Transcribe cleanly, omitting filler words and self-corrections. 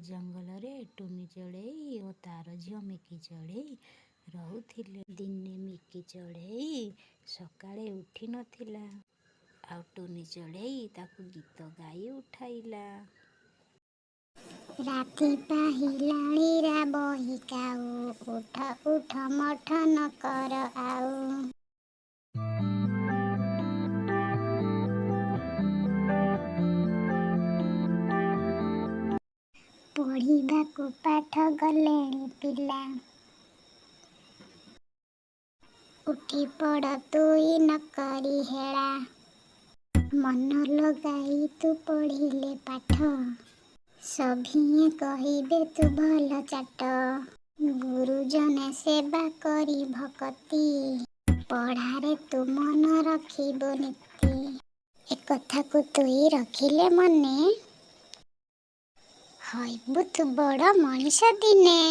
जंगल रे टुनी चढ़ई और तार झील मिकी चढ़ई रहुथिले। दिने मिकी चढ़ई सकाळे उठी नथिला आ टुनी चढ़ई ताकू गीत गाई उठाइला। राति पाहिलाणी रा बहिकाऊ उठ उठ मठ न कर आऊ। पढ़िबाकू पाठ गलेणी पिला उठी पड़ तुई न करी हेला। मन लगाई तू पढ़िले पाठ सभिए कहिबे तू भल चाट। गुरुजने सेवा करी भकति पढ़ारे तू मन रखिबो नीति। ए कथा को तुई रखिले मने हईबु तू बड़ मनीष दिने।